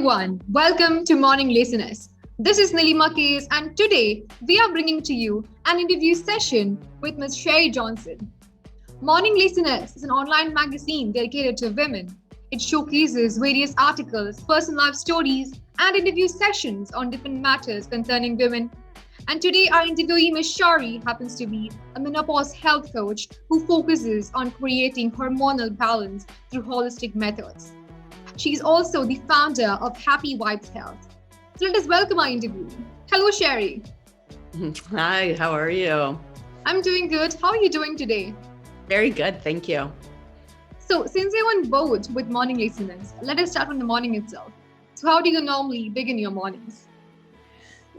everyone, welcome to Morning Listeners. This is Nilima Case, and today we are bringing to you an interview session with Ms. Shari Johnson. Morning Listeners is an online magazine dedicated to women. It showcases various articles, personal life stories, and interview sessions on different matters concerning women. And today our interviewee, Ms. Shari, happens to be a menopause health coach who focuses on creating hormonal balance through holistic methods. She's also the founder of Happy Vibes Health. So let us welcome our interviewee. Hello, Shari. Hi, how are you? I'm doing good. How are you doing today? Very good, thank you. So since you're on board with morning listeners, let us start from the morning itself. So how do you normally begin your mornings?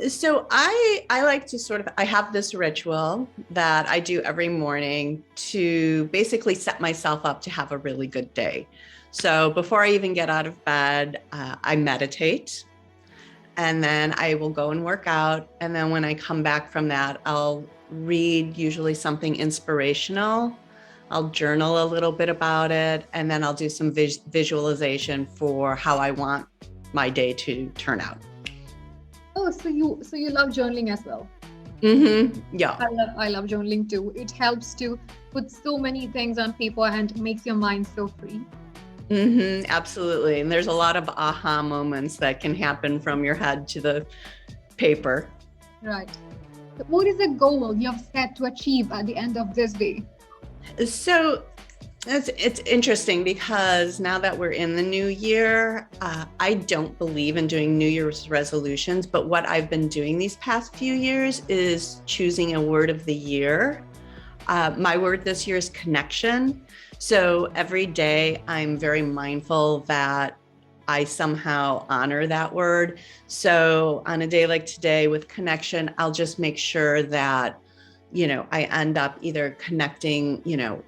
So I like to I have this ritual that I do every morning to basically set myself up to have a really good day. So before I even get out of bed, I meditate, and then I will go and work out. And then when I come back from that, I'll read usually something inspirational. I'll journal a little bit about it, and then I'll do some visualization for how I want my day to turn out. Oh, so you love journaling as well? Mm-hmm. Yeah. I love journaling too. It helps to put so many things on paper and makes your mind so free. Mm-hmm, absolutely. And there's a lot of aha moments that can happen from your head to the paper. Right. So what is the goal you have set to achieve at the end of this day? So it's interesting because now that we're in the new year, I don't believe in doing New Year's resolutions, but what I've been doing these past few years is choosing a word of the year. My word this year is connection. So every day I'm very mindful that I somehow honor that word. So on a day like today with connection, I'll just make sure that, I end up either connecting,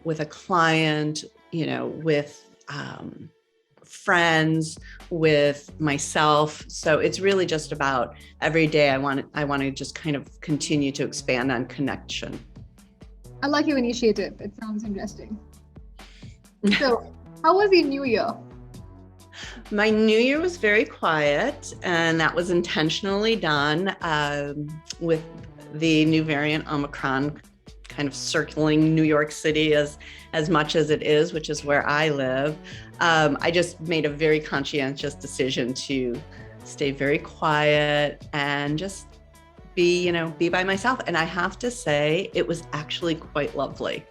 with a client, with friends, with myself. So it's really just about every day I want to just kind of continue to expand on connection. I like your initiative. It sounds interesting. So, how was your New Year? My New Year was very quiet, and that was intentionally done with the new variant Omicron kind of circling New York City as much as it is, which is where I live. I just made a very conscientious decision to stay very quiet and just be by myself. And I have to say, it was actually quite lovely.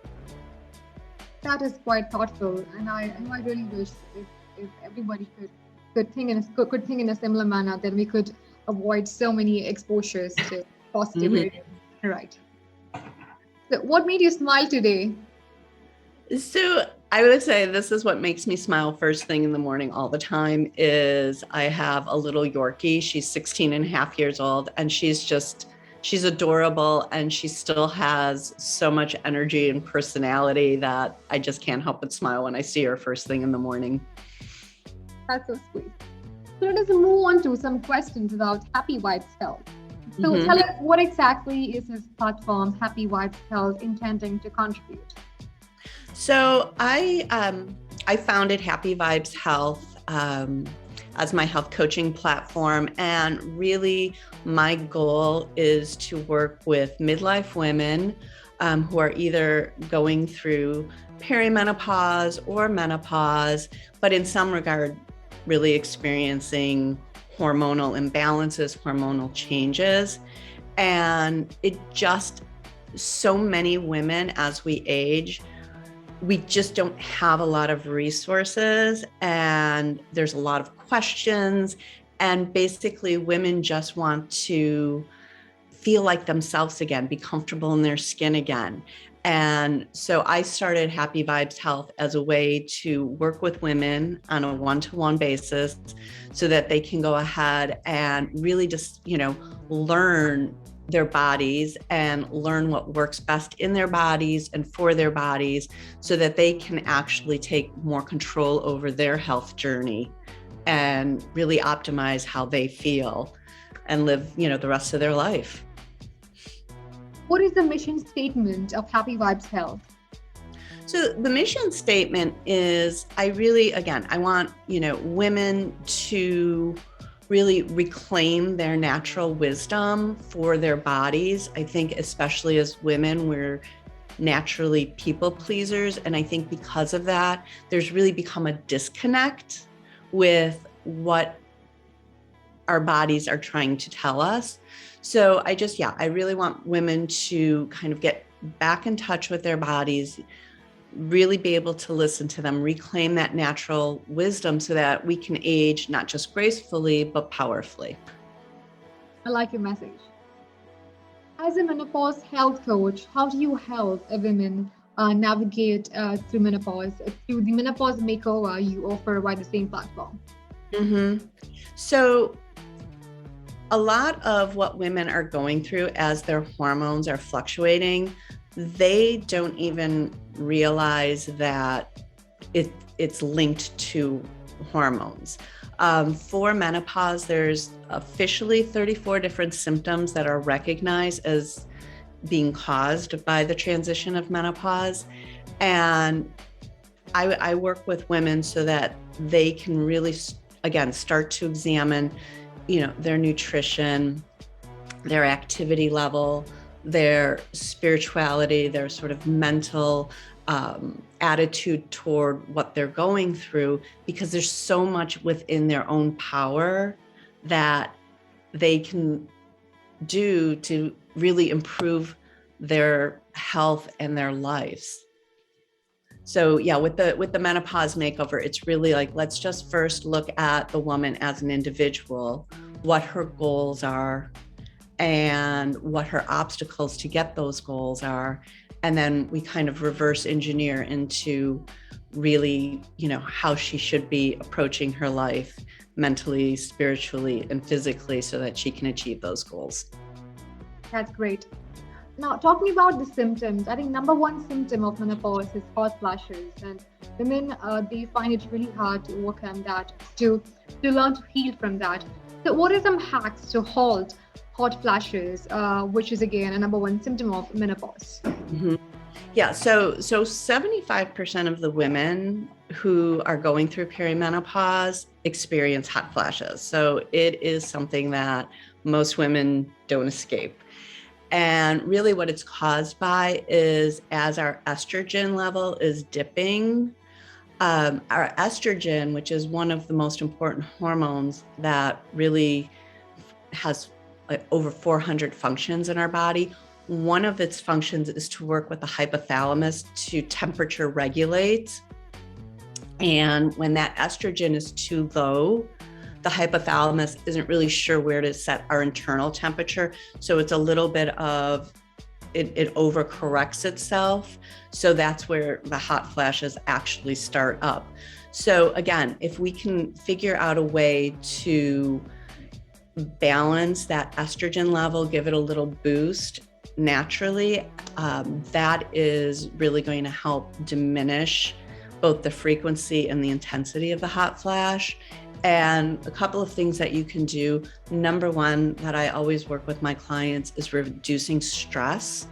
That is quite thoughtful, and I really wish if everybody could think in a similar manner, then we could avoid so many exposures to positive radiation. Right. So what made you smile today? So I would say this is what makes me smile first thing in the morning all the time is I have a little Yorkie. She's 16 and a half years old, and she's adorable, and she still has so much energy and personality that I just can't help but smile when I see her first thing in the morning. That's so sweet. So let us move on to some questions about Happy Vibes Health. So tell us, what exactly is this platform, Happy Vibes Health, intending to contribute? So I founded Happy Vibes Health as my health coaching platform. And really my goal is to work with midlife women who are either going through perimenopause or menopause, but in some regard, really experiencing hormonal imbalances, hormonal changes. And so many women as we age, we just don't have a lot of resources, and there's a lot of questions. And basically women just want to feel like themselves again, be comfortable in their skin again. And so I started Happy Vibes Health as a way to work with women on a one-to-one basis so that they can go ahead and really just, learn their bodies and learn what works best in their bodies and for their bodies so that they can actually take more control over their health journey and really optimize how they feel and live, the rest of their life. What is the mission statement of Happy Vibes Health? So the mission statement is I want, women to really reclaim their natural wisdom for their bodies. I think especially as women, we're naturally people pleasers. And I think because of that, there's really become a disconnect with what our bodies are trying to tell us. So I really want women to kind of get back in touch with their bodies, really be able to listen to them, reclaim that natural wisdom so that we can age not just gracefully, but powerfully. I like your message. As a menopause health coach, how do you help a women navigate through menopause, through the menopause makeover you offer by the same platform? Mm-hmm. So a lot of what women are going through as their hormones are fluctuating, they don't even realize that it's linked to hormones. For menopause, there's officially 34 different symptoms that are recognized as being caused by the transition of menopause. And I work with women so that they can really, again, start to examine, their nutrition, their activity level, their spirituality, their sort of mental attitude toward what they're going through, because there's so much within their own power that they can do to really improve their health and their lives. So yeah, with the menopause makeover, it's really like, let's just first look at the woman as an individual, what her goals are, and what her obstacles to get those goals are. And then we kind of reverse engineer into really, how she should be approaching her life mentally, spiritually, and physically so that she can achieve those goals. That's great. Now, talking about the symptoms, I think number one symptom of menopause is hot flashes, and women they find it really hard to overcome that, to learn to heal from that. So, what are some hacks to halt hot flashes, which is again a number one symptom of menopause? Mm-hmm. Yeah, so 75% of the women who are going through perimenopause experience hot flashes. So it is something that most women don't escape. And really what it's caused by is as our estrogen level is dipping, our estrogen, which is one of the most important hormones that really has like over 400 functions in our body. One of its functions is to work with the hypothalamus to temperature regulate. And when that estrogen is too low, the hypothalamus isn't really sure where to set our internal temperature. So it's a little bit of, it overcorrects itself. So that's where the hot flashes actually start up. So again, if we can figure out a way to balance that estrogen level, give it a little boost naturally, that is really going to help diminish both the frequency and the intensity of the hot flash. And a couple of things that you can do. Number one, that I always work with my clients is reducing stress.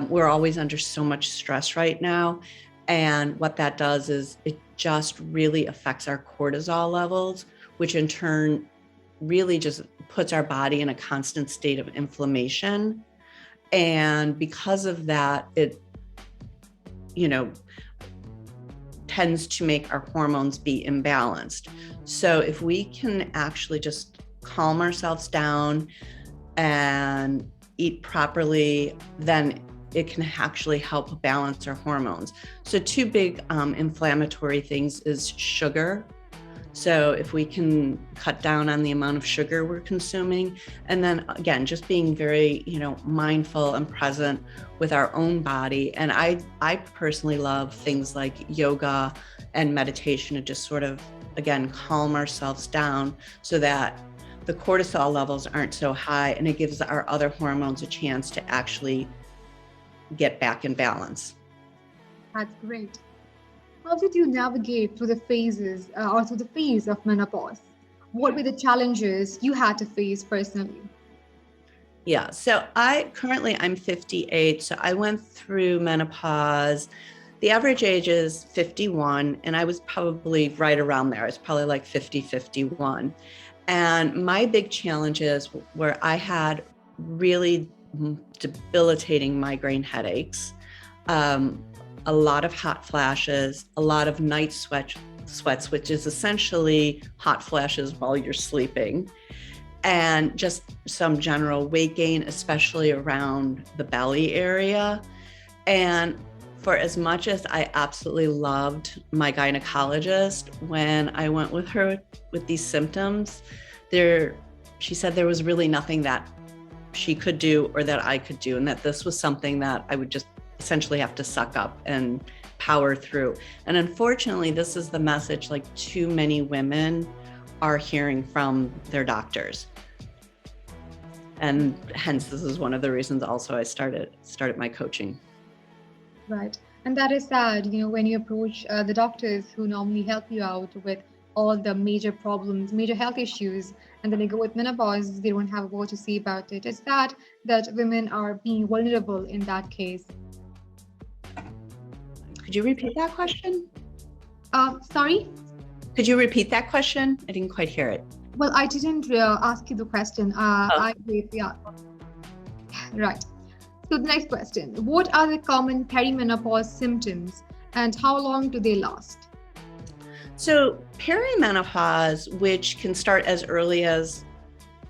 We're always under so much stress right now. And what that does is it just really affects our cortisol levels, which in turn really just puts our body in a constant state of inflammation. And because of that, it, tends to make our hormones be imbalanced. So if we can actually just calm ourselves down and eat properly, then it can actually help balance our hormones. So two big inflammatory things is sugar. So if we can cut down on the amount of sugar we're consuming, and then again, just being very, mindful and present with our own body. And I personally love things like yoga and meditation to just sort of, again, calm ourselves down so that the cortisol levels aren't so high, and it gives our other hormones a chance to actually get back in balance. That's great. How did you navigate through the phases or through the phase of menopause? What were the challenges you had to face personally? Yeah, so I'm 58, so I went through menopause. The average age is 51, and I was probably right around there. I was probably like 50, 51. And my big challenges were I had really debilitating migraine headaches, a lot of hot flashes, a lot of night sweats, which is essentially hot flashes while you're sleeping, and just some general weight gain, especially around the belly area. And for as much as I absolutely loved my gynecologist, when I went with her with these symptoms, she said there was really nothing that she could do or that I could do, and that this was something that I would just essentially have to suck up and power through. And unfortunately, this is the message like too many women are hearing from their doctors. And hence, this is one of the reasons also I started my coaching. Right. And that is sad, when you approach the doctors who normally help you out with all the major problems, major health issues, and then they go with menopause, they don't have a word to say about it. It's sad that women are being vulnerable in that case. Could you repeat that question? Sorry? Could you repeat that question? I didn't quite hear it. Well, I didn't ask you the question. Yeah. Right. So the next question, what are the common perimenopause symptoms and how long do they last? So perimenopause, which can start as early as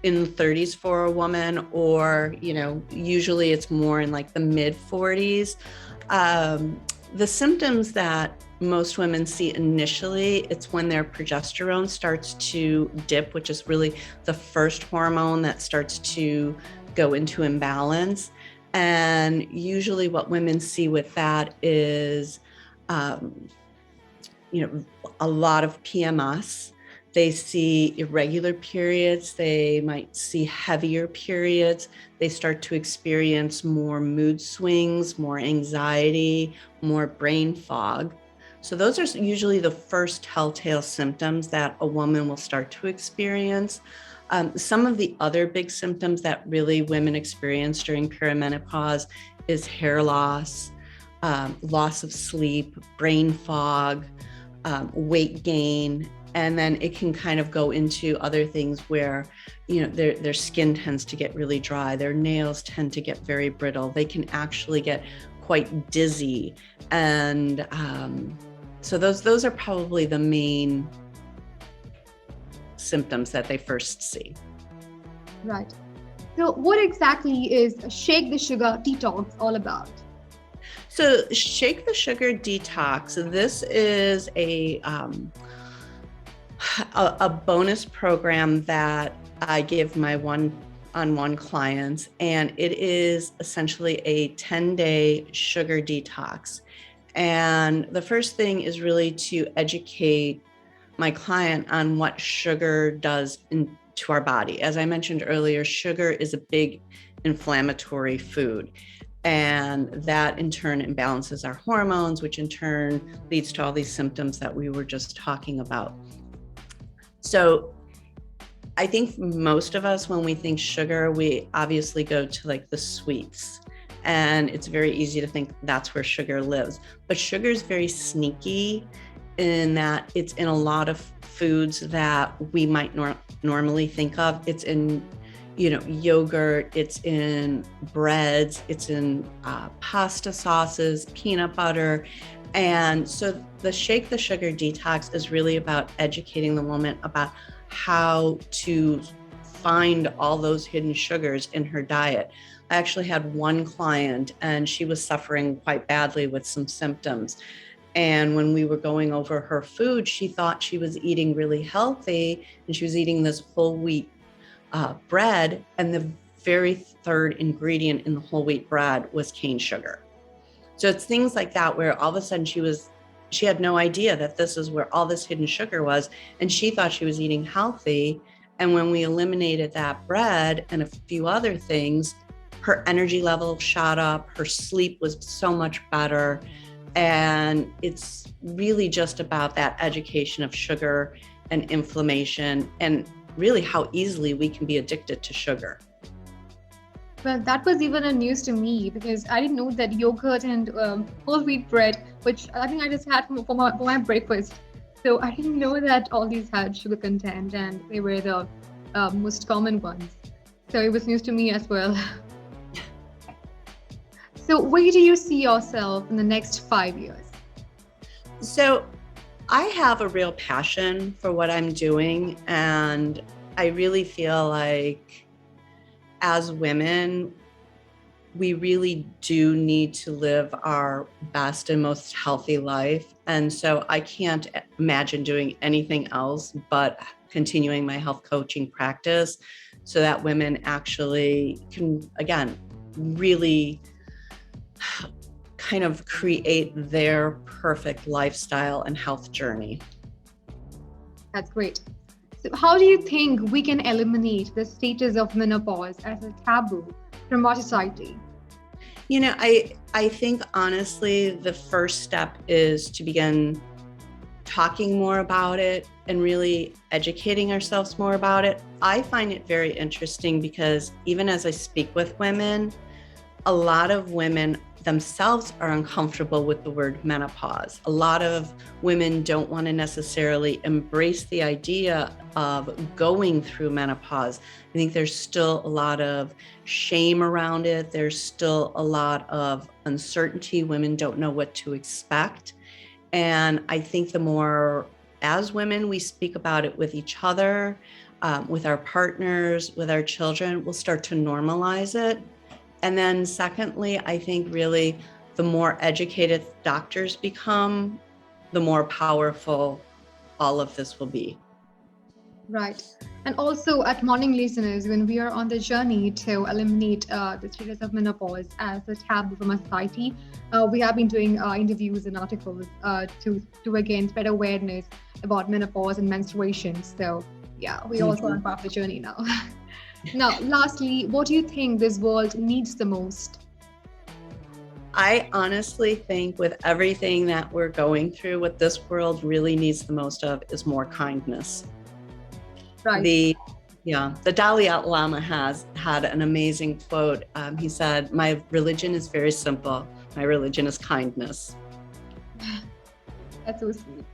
in the 30s for a woman, or, usually it's more in like the mid 40s. The symptoms that most women see initially, it's when their progesterone starts to dip, which is really the first hormone that starts to go into imbalance. And usually what women see with that is, a lot of PMS. They see irregular periods. They might see heavier periods. They start to experience more mood swings, more anxiety, more brain fog. So those are usually the first telltale symptoms that a woman will start to experience. Some of the other big symptoms that really women experience during perimenopause is hair loss, loss of sleep, brain fog, weight gain, and then it can kind of go into other things where, their skin tends to get really dry, their nails tend to get very brittle, they can actually get quite dizzy, and so those are probably the main symptoms that they first see. Right. So what exactly is Shake the Sugar Detox all about? So Shake the Sugar Detox, this is a bonus program that I give my one-on-one clients, and it is essentially a 10-day sugar detox. And the first thing is really to educate my client on what sugar does to our body. As I mentioned earlier, sugar is a big inflammatory food. And that in turn imbalances our hormones, which in turn leads to all these symptoms that we were just talking about. So I think most of us, when we think sugar, we obviously go to like the sweets. And it's very easy to think that's where sugar lives. But sugar is very sneaky in that it's in a lot of foods that we might normally think of. It's in yogurt, it's in breads, it's in pasta sauces, peanut butter. And so the Shake the Sugar Detox is really about educating the woman about how to find all those hidden sugars in her diet. I actually had one client and she was suffering quite badly with some symptoms. And when we were going over her food, she thought she was eating really healthy and she was eating this whole wheat bread, and the very third ingredient in the whole wheat bread was cane sugar. So it's things like that where all of a sudden she had no idea that this is where all this hidden sugar was, and she thought she was eating healthy. And when we eliminated that bread and a few other things, her energy level shot up, her sleep was so much better. And it's really just about that education of sugar and inflammation and really how easily we can be addicted to sugar. Well, that was even a news to me because I didn't know that yogurt and whole wheat bread, which I think I just had for my breakfast. So I didn't know that all these had sugar content and they were the most common ones. So it was news to me as well. So where do you see yourself in the next 5 years? So I have a real passion for what I'm doing, and I really feel like as women, we really do need to live our best and most healthy life. And so I can't imagine doing anything else but continuing my health coaching practice so that women actually can, again, really kind of create their perfect lifestyle and health journey. That's great. So how do you think we can eliminate the status of menopause as a taboo from our society? I think honestly, the first step is to begin talking more about it and really educating ourselves more about it. I find it very interesting because even as I speak with women, a lot of women themselves are uncomfortable with the word menopause. A lot of women don't want to necessarily embrace the idea of going through menopause. I think there's still a lot of shame around it. There's still a lot of uncertainty. Women don't know what to expect. And I think the more, as women, we speak about it with each other, with our partners, with our children, we'll start to normalize it. And then secondly, I think really the more educated doctors become, the more powerful all of this will be. Right. And also at Morning Listeners, when we are on the journey to eliminate the status of menopause as a taboo from our society, we have been doing interviews and articles to again spread awareness about menopause and menstruation. So yeah, we also are part of the journey now. Now, lastly, what do you think this world needs the most? I honestly think with everything that we're going through, what this world really needs the most of is more kindness. Right. The Dalai Lama has had an amazing quote. He said, "My religion is very simple. My religion is kindness." That's so sweet.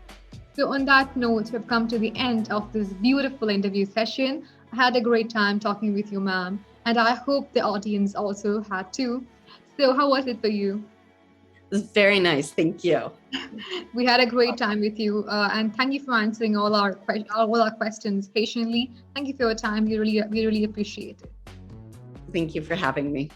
So on that note, we've come to the end of this beautiful interview session. I had a great time talking with you, ma'am, and I hope the audience also had too. So how was it for you? It was very nice. Thank you. We had a great time with you, and thank you for answering all our questions patiently. Thank you for your time. We really appreciate it. Thank you for having me.